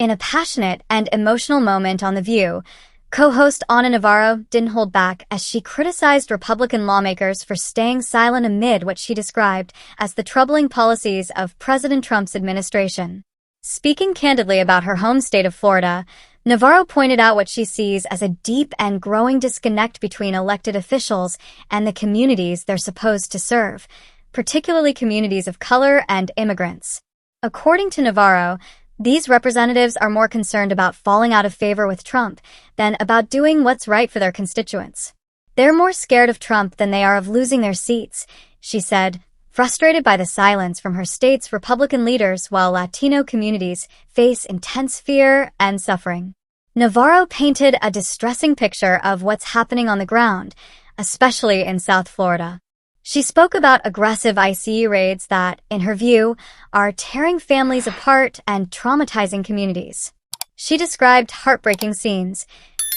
In a passionate and emotional moment on The View, co-host Ana Navarro didn't hold back as she criticized Republican lawmakers for staying silent amid what she described as the troubling policies of President Trump's administration. Speaking candidly about her home state of Florida, Navarro pointed out what she sees as a deep and growing disconnect between elected officials and the communities they're supposed to serve, particularly communities of color and immigrants. According to Navarro, these representatives are more concerned about falling out of favor with Trump than about doing what's right for their constituents. They're more scared of Trump than they are of losing their seats, she said, frustrated by the silence from her state's Republican leaders while Latino communities face intense fear and suffering. Navarro painted a distressing picture of what's happening on the ground, especially in South Florida. She spoke about aggressive ICU raids that, in her view, are tearing families apart and traumatizing communities. She described heartbreaking scenes: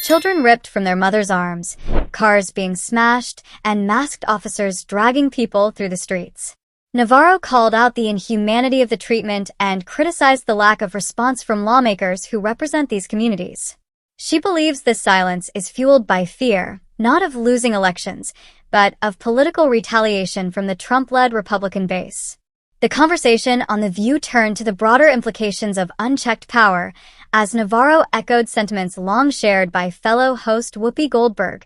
children ripped from their mothers' arms, cars being smashed, and masked officers dragging people through the streets. Navarro called out the inhumanity of the treatment and criticized the lack of response from lawmakers who represent these communities. She believes this silence is fueled by fear, not of losing elections, but of political retaliation from the Trump-led Republican base. The conversation on The View turned to the broader implications of unchecked power, as Navarro echoed sentiments long shared by fellow host Whoopi Goldberg,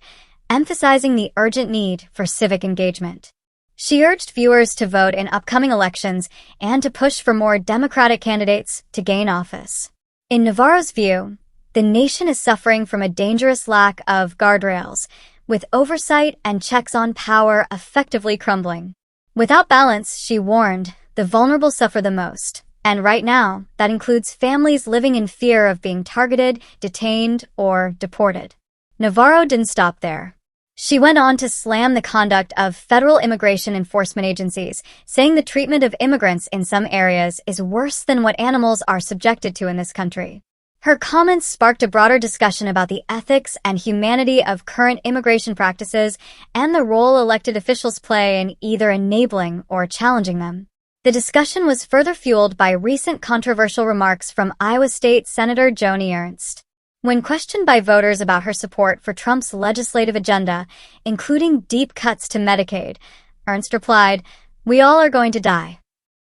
emphasizing the urgent need for civic engagement. She urged viewers to vote in upcoming elections and to push for more Democratic candidates to gain office. In Navarro's view, the nation is suffering from a dangerous lack of guardrails, with oversight and checks on power effectively crumbling. Without balance, she warned, the vulnerable suffer the most, and right now, that includes families living in fear of being targeted, detained, or deported. Navarro didn't stop there. She went on to slam the conduct of federal immigration enforcement agencies, saying the treatment of immigrants in some areas is worse than what animals are subjected to in this country. Her comments sparked a broader discussion about the ethics and humanity of current immigration practices and the role elected officials play in either enabling or challenging them. The discussion was further fueled by recent controversial remarks from Iowa State Senator Joni Ernst. When questioned by voters about her support for Trump's legislative agenda, including deep cuts to Medicaid, Ernst replied, "We all are going to die."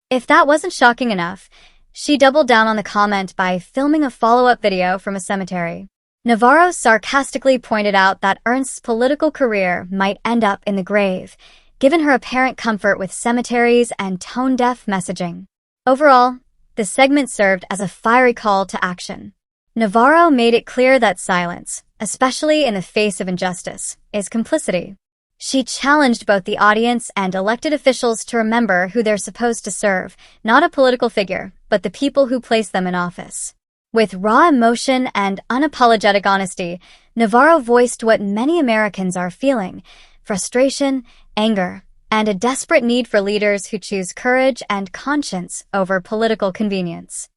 If that wasn't shocking enough, she doubled down on the comment by filming a follow-up video from a cemetery. Navarro sarcastically pointed out that Ernst's political career might end up in the grave, given her apparent comfort with cemeteries and tone-deaf messaging. Overall, the segment served as a fiery call to action. Navarro made it clear that silence, especially in the face of injustice, is complicity. She challenged both the audience and elected officials to remember who they're supposed to serve, not a political figure, but the people who place them in office. With raw emotion and unapologetic honesty, Navarro voiced what many Americans are feeling: frustration, anger, and a desperate need for leaders who choose courage and conscience over political convenience.